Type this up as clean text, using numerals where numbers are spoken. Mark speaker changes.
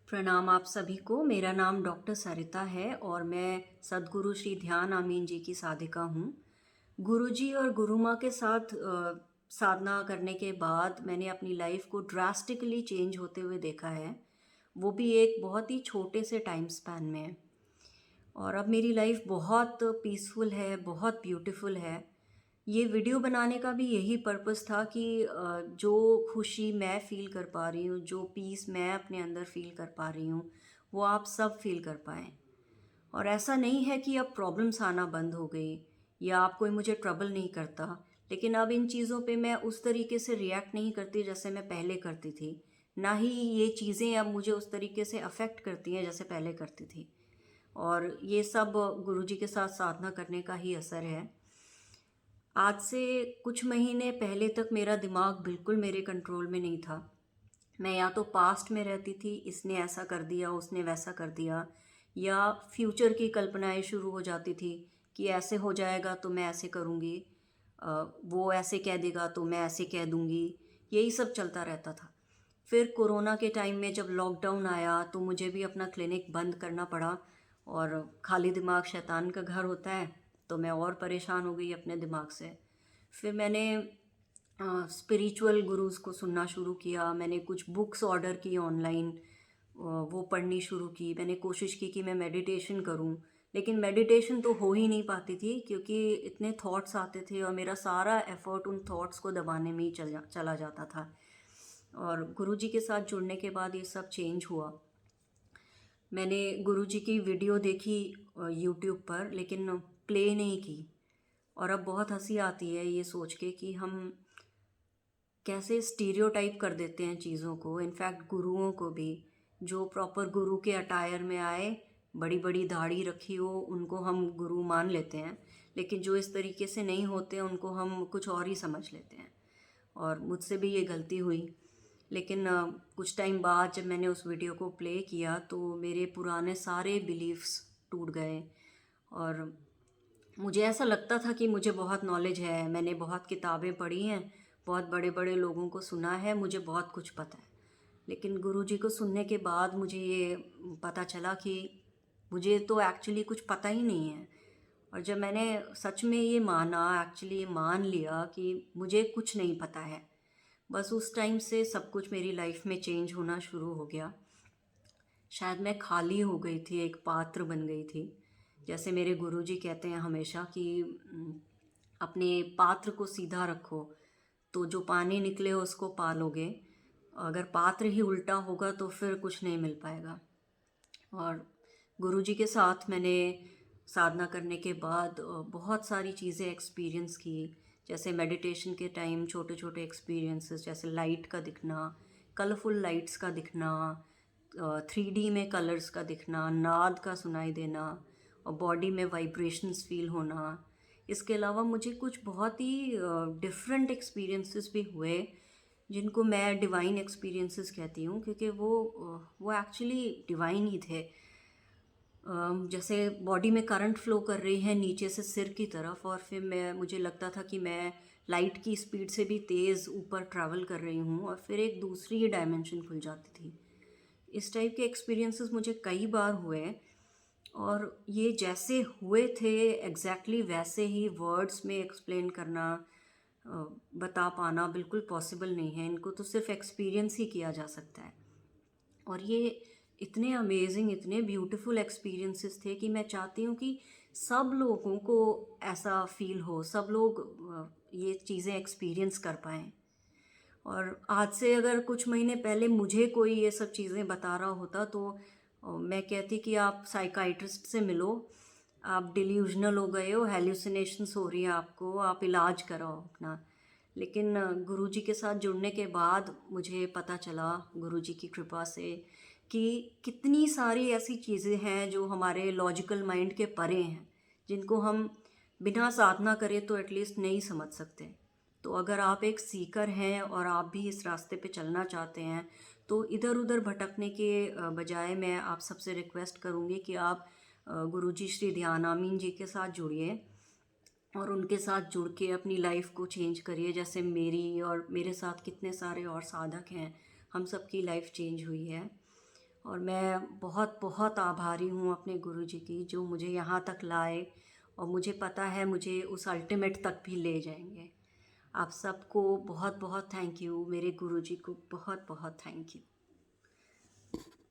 Speaker 1: प्रणाम आप सभी को। मेरा नाम डॉक्टर सरिता है और मैं सद्गुरु श्री ध्यान आमीन जी की साधिका हूँ। गुरुजी और गुरु माँ के साथ साधना करने के बाद मैंने अपनी लाइफ को ड्रास्टिकली चेंज होते हुए देखा है, वो भी एक बहुत ही छोटे से टाइम स्पैन में। और अब मेरी लाइफ बहुत पीसफुल है, बहुत ब्यूटीफुल है। ये वीडियो बनाने का भी यही पर्पस था कि जो खुशी मैं फ़ील कर पा रही हूँ, जो पीस मैं अपने अंदर फ़ील कर पा रही हूँ, वो आप सब फ़ील कर पाएँ। और ऐसा नहीं है कि अब प्रॉब्लम्स आना बंद हो गई या अब कोई मुझे ट्रबल नहीं करता, लेकिन अब इन चीज़ों पे मैं उस तरीके से रिएक्ट नहीं करती जैसे मैं पहले करती थी। ना ही ये चीज़ें अब मुझे उस तरीके से अफ़ेक्ट करती हैं जैसे पहले करती थी। और ये सब गुरुजी के साथ साधना करने का ही असर है। आज से कुछ महीने पहले तक मेरा दिमाग बिल्कुल मेरे कंट्रोल में नहीं था। मैं या तो पास्ट में रहती थी, इसने ऐसा कर दिया, उसने वैसा कर दिया, या फ्यूचर की कल्पनाएं शुरू हो जाती थी कि ऐसे हो जाएगा तो मैं ऐसे करूँगी, वो ऐसे कह देगा तो मैं ऐसे कह दूँगी। यही सब चलता रहता था। फिर कोरोना के टाइम में जब लॉकडाउन आया तो मुझे भी अपना क्लिनिक बंद करना पड़ा। और खाली दिमाग शैतान का घर होता है, तो मैं और परेशान हो गई अपने दिमाग से। फिर मैंने स्पिरिचुअल गुरुज़ को सुनना शुरू किया। मैंने कुछ बुक्स ऑर्डर की ऑनलाइन, वो पढ़नी शुरू की। मैंने कोशिश की कि मैं मेडिटेशन करूं, लेकिन मेडिटेशन तो हो ही नहीं पाती थी क्योंकि इतने थॉट्स आते थे और मेरा सारा एफर्ट उन थॉट्स को दबाने में ही चला जाता था। और गुरुजी के साथ जुड़ने के बाद ये सब चेंज हुआ। मैंने गुरुजी की वीडियो देखी यूट्यूब पर, लेकिन प्ले नहीं की। और अब बहुत हंसी आती है ये सोच के कि हम कैसे स्टीरियोटाइप कर देते हैं चीज़ों को, इनफैक्ट गुरुओं को भी। जो प्रॉपर गुरु के अटायर में आए, बड़ी बड़ी दाढ़ी रखी हो, उनको हम गुरु मान लेते हैं। लेकिन जो इस तरीके से नहीं होते उनको हम कुछ और ही समझ लेते हैं। और मुझसे भी ये गलती हुई। लेकिन कुछ टाइम बाद जब मैंने उस वीडियो को प्ले किया तो मेरे पुराने सारे बिलीव्स टूट गए। और मुझे ऐसा लगता था कि मुझे बहुत नॉलेज है, मैंने बहुत किताबें पढ़ी हैं, बहुत बड़े बड़े लोगों को सुना है, मुझे बहुत कुछ पता है। लेकिन गुरुजी को सुनने के बाद मुझे ये पता चला कि मुझे तो एक्चुअली कुछ पता ही नहीं है। और जब मैंने सच में ये माना, एक्चुअली ये मान लिया कि मुझे कुछ नहीं पता है, बस उस टाइम से सब कुछ मेरी लाइफ में चेंज होना शुरू हो गया। शायद मैं खाली हो गई थी, एक पात्र बन गई थी। जैसे मेरे गुरुजी कहते हैं हमेशा कि अपने पात्र को सीधा रखो तो जो पानी निकले उसको पालोगे। अगर पात्र ही उल्टा होगा तो फिर कुछ नहीं मिल पाएगा। और गुरुजी के साथ मैंने साधना करने के बाद बहुत सारी चीज़ें एक्सपीरियंस की। जैसे मेडिटेशन के टाइम छोटे छोटे एक्सपीरियंसेस, जैसे लाइट का दिखना, कलरफुल लाइट्स का दिखना, 3D में कलर्स का दिखना, नाद का सुनाई देना, और बॉडी में वाइब्रेशंस फील होना। इसके अलावा मुझे कुछ बहुत ही डिफरेंट एक्सपीरियंसेस भी हुए जिनको मैं डिवाइन एक्सपीरियंसेस कहती हूँ, क्योंकि वो एक्चुअली डिवाइन ही थे। जैसे बॉडी में करंट फ्लो कर रही है नीचे से सिर की तरफ, और फिर मुझे लगता था कि मैं लाइट की स्पीड से भी तेज़ ऊपर ट्रैवल कर रही हूँ और फिर एक दूसरी डायमेंशन खुल जाती थी। इस टाइप के एक्सपीरियंसेस मुझे कई बार हुए। और ये जैसे हुए थे एग्जैक्टली वैसे ही वर्ड्स में एक्सप्लेन करना, बता पाना बिल्कुल पॉसिबल नहीं है। इनको तो सिर्फ एक्सपीरियंस ही किया जा सकता है। और ये इतने अमेजिंग, इतने ब्यूटीफुल एक्सपीरियंसेस थे कि मैं चाहती हूँ कि सब लोगों को ऐसा फील हो, सब लोग ये चीज़ें एक्सपीरियंस कर पाएँ। और आज से अगर कुछ महीने पहले मुझे कोई ये सब चीज़ें बता रहा होता तो मैं कहती कि आप साइकाइट्रिस्ट से मिलो, आप डिल्यूजनल हो गए हो, हेल्यूसिनेशंस हो रही हैं आपको, आप इलाज कराओ अपना। लेकिन गुरुजी के साथ जुड़ने के बाद मुझे पता चला, गुरुजी की कृपा से, कि कितनी सारी ऐसी चीज़ें हैं जो हमारे लॉजिकल माइंड के परे हैं, जिनको हम बिना साधना करे तो एटलीस्ट नहीं समझ सकते। तो अगर आप एक सीकर हैं और आप भी इस रास्ते पे चलना चाहते हैं तो इधर उधर भटकने के बजाय मैं आप सबसे रिक्वेस्ट करूँगी कि आप गुरुजी श्री ध्यान आमीन जी के साथ जुड़िए और उनके साथ जुड़ के अपनी लाइफ को चेंज करिए। जैसे मेरी और मेरे साथ कितने सारे और साधक हैं, हम सबकी लाइफ चेंज हुई है। और मैं बहुत बहुत आभारी हूँ अपने गुरुजी की, जो मुझे यहाँ तक लाए और मुझे पता है मुझे उस अल्टीमेट तक भी ले जाएंगे। आप सबको बहुत बहुत थैंक यू, मेरे गुरुजी को बहुत बहुत थैंक यू।